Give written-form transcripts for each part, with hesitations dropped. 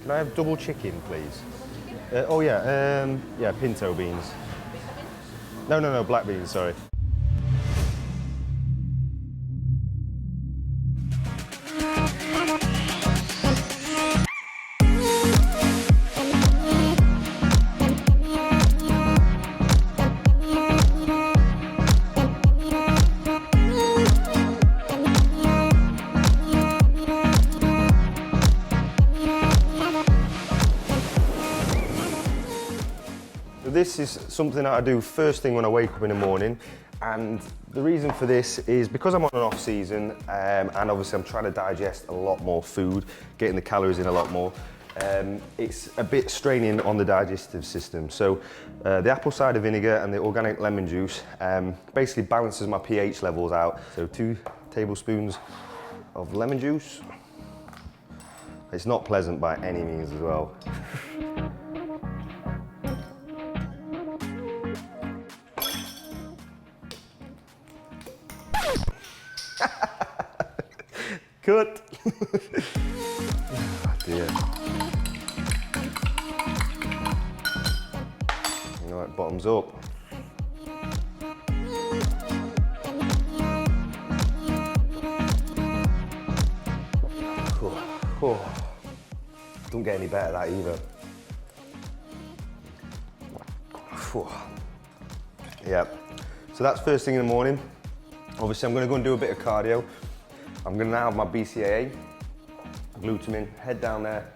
Can I have double chicken, please? Oh yeah, yeah, pinto beans. No, black beans, sorry. This is something that I do first thing when I wake up in the morning, and the reason for this is because I'm on an off season and obviously I'm trying to digest a lot more food, getting the calories in a lot more. It's a bit straining on the digestive system. So the apple cider vinegar and the organic lemon juice basically balances my pH levels out. So 2 tablespoons of lemon juice. It's not pleasant by any means as well. Cut! Oh dear. Alright, bottoms up. Oh. Don't get any better at that either. Yeah. So that's first thing in the morning. Obviously I'm going to go and do a bit of cardio. I'm going to now have my BCAA, glutamine, head down there,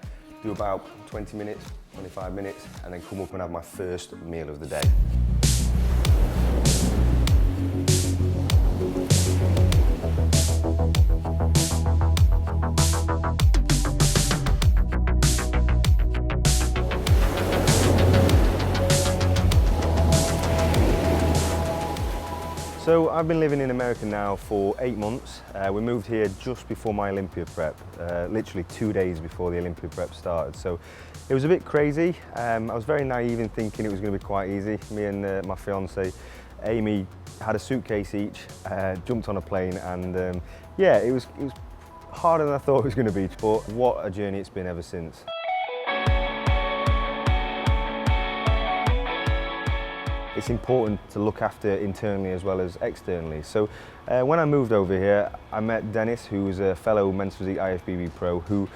do about 20 minutes, 25 minutes, and then come up and have my first meal of the day. So I've been living in America now for 8 months. We moved here just before my Olympia prep, literally 2 days before the Olympia prep started. So it was a bit crazy. I was very naive in thinking it was going to be quite easy. Me and my fiance Amy had a suitcase each, jumped on a plane, and yeah, it was harder than I thought it was going to be, but what a journey it's been ever since. It's important to look after internally as well as externally. So when I moved over here, I met Dennis, who was a fellow Men's Physique IFBB pro, who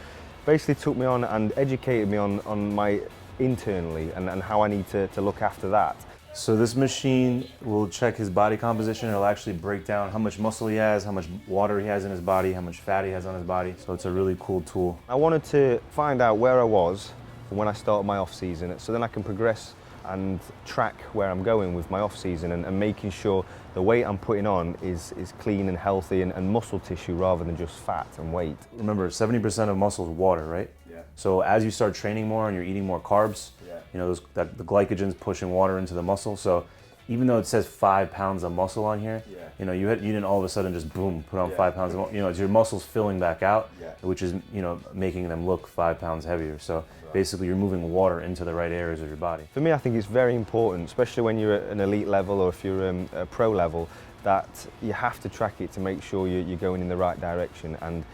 basically took me on and educated me on my internally and how I need to look after that. So this machine will check his body composition. It'll actually break down how much muscle he has, how much water he has in his body, how much fat he has on his body. So it's a really cool tool. I wanted to find out where I was from when I started my off season, so then I can progress and track where I'm going with my off season and making sure the weight I'm putting on is clean and healthy and muscle tissue rather than just fat and weight. Remember, 70% of muscle is water, right? Yeah. So as you start training more and you're eating more carbs, yeah, you know, the glycogen's pushing water into the muscle. So even though it says 5 pounds of muscle on here, yeah, you know, you didn't all of a sudden just boom, put on yeah, 5 pounds of muscle. You know, it's your muscles filling back out, yeah, which is, you know, making them look 5 pounds heavier. So basically you're moving water into the right areas of your body. For me, I think it's very important, especially when you're at an elite level or if you're a pro level, that you have to track it to make sure you're going in the right direction and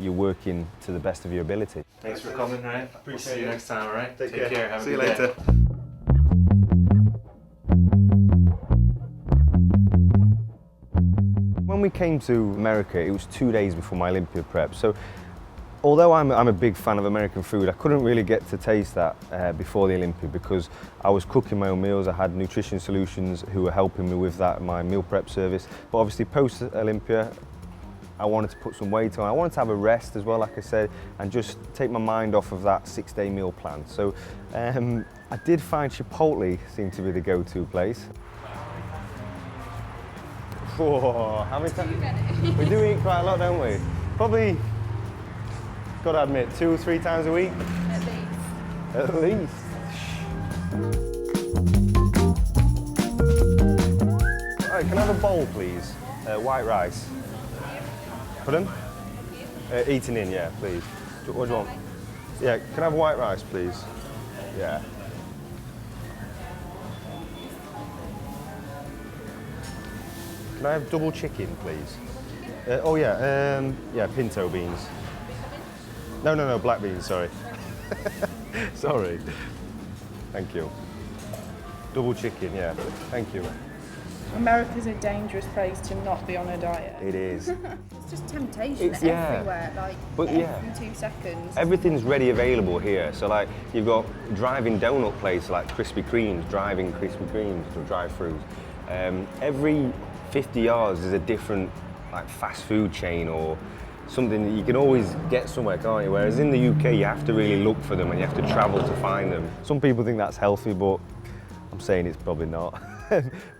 you're working to the best of your ability. Thanks for coming, Ryan. We'll see you next time, all right? Take care. Have a See you good later. day. When we came to America, it was 2 days before my Olympia prep. So although I'm a big fan of American food, I couldn't really get to taste that before the Olympia because I was cooking my own meals. I had nutrition solutions who were helping me with that, my meal prep service. But obviously post Olympia, I wanted to put some weight on. I wanted to have a rest as well, like I said, and just take my mind off of that 6-day meal plan. So I did find Chipotle seemed to be the go-to place. Whoa, how many times? We do eat quite a lot, don't we? Probably, gotta admit, 2 or 3 times a week? At least. All right, can I have a bowl, please? White rice. Pardon? Eating in, yeah, please. What do you want? Yeah, can I have white rice, please? Yeah. Can I have double chicken, please? Oh yeah, yeah, pinto beans. No, black beans, sorry. Sorry. Thank you. Double chicken, yeah. Thank you. America's a dangerous place to not be on a diet. It is. It's just temptation Yeah. everywhere, like But every yeah. 2 seconds. Everything's ready available here. So like you've got driving donut places like Krispy Kremes, driving Krispy Kremes or drive-throughs. Every 50 yards is a different like fast food chain or something that you can always get somewhere, can't you? Whereas in the UK you have to really look for them and you have to travel to find them. Some people think that's healthy, but I'm saying it's probably not.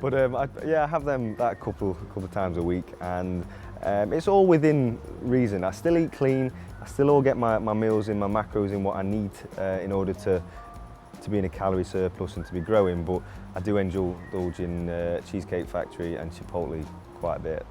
But I have them that a couple of times a week, and it's all within reason. I still eat clean. I still all get my meals in, my macros in, what I need in order to be in a calorie surplus and to be growing. But I do indulge in Cheesecake Factory and Chipotle quite a bit.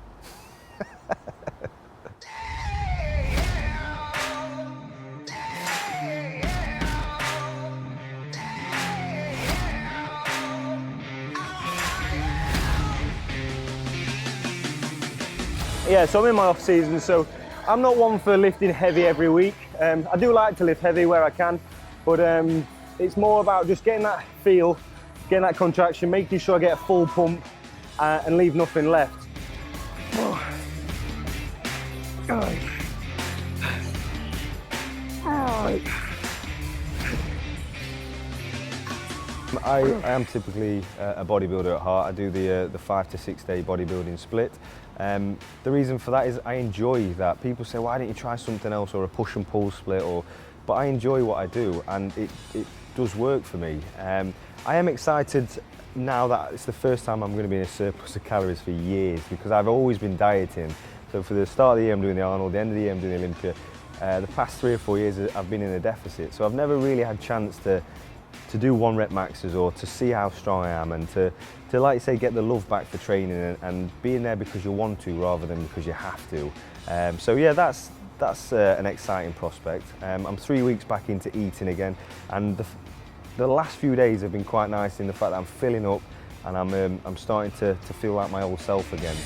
Yeah, so I'm in my off season, so I'm not one for lifting heavy every week. I do like to lift heavy where I can, but it's more about just getting that feel, getting that contraction, making sure I get a full pump and leave nothing left. I am typically a bodybuilder at heart. I do the 5 to 6 day bodybuilding split. The reason for that is I enjoy that. People say, why don't you try something else, or a push and pull split, but I enjoy what I do, and it does work for me. I am excited now that it's the first time I'm going to be in a surplus of calories for years, because I've always been dieting. So for the start of the year I'm doing the Arnold, the end of the year I'm doing the Olympia. The past 3 or 4 years I've been in a deficit, so I've never really had a chance to do 1 rep maxes or to see how strong I am, and to like you say, get the love back for training and being there because you want to rather than because you have to. So yeah, that's an exciting prospect. I'm 3 weeks back into eating again, and the last few days have been quite nice in the fact that I'm filling up and I'm starting to feel like my old self again.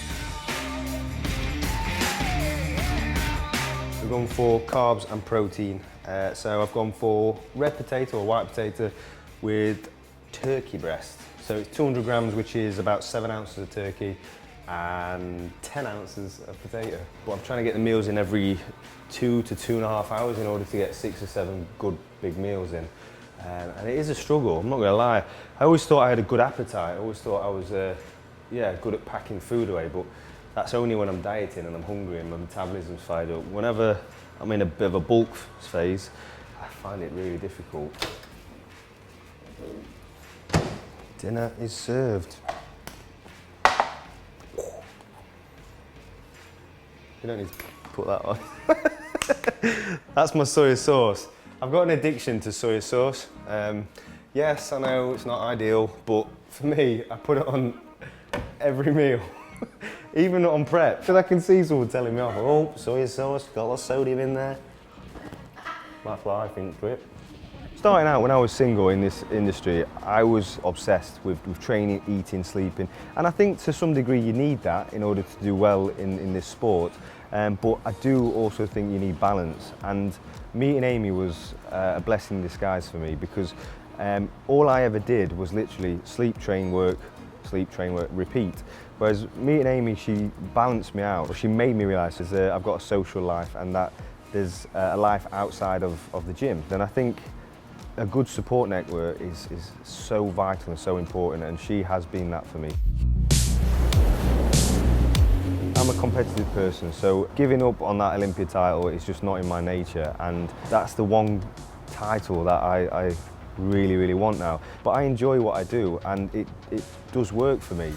We're going for carbs and protein. So I've gone for red potato or white potato with turkey breast. So it's 200 grams, which is about 7 ounces of turkey and 10 ounces of potato. But I'm trying to get the meals in every 2 to 2.5 hours in order to get 6 or 7 good big meals in. And it is a struggle, I'm not gonna lie. I always thought I had a good appetite. I always thought I was good at packing food away, but that's only when I'm dieting and I'm hungry and my metabolism's fired up. Whenever I'm in a bit of a bulk phase, I find it really difficult. Dinner is served. You don't need to put that on. That's my soy sauce. I've got an addiction to soy sauce. Yes, I know it's not ideal, but for me, I put it on every meal. Even on prep, because I can see someone telling me off, oh, soy sauce, got a lot of sodium in there. That's what I think to it. Starting out when I was single in this industry, I was obsessed with training, eating, sleeping, and I think to some degree you need that in order to do well in this sport. But I do also think you need balance, and meeting Amy was a blessing in disguise for me, because all I ever did was literally sleep, train, work, repeat. Whereas meeting Amy, she balanced me out. She made me realise that I've got a social life and that there's a life outside of the gym. And I think a good support network is so vital and so important, and she has been that for me. I'm a competitive person, so giving up on that Olympia title is just not in my nature, and that's the one title that I really, really want now. But I enjoy what I do, and it does work for me.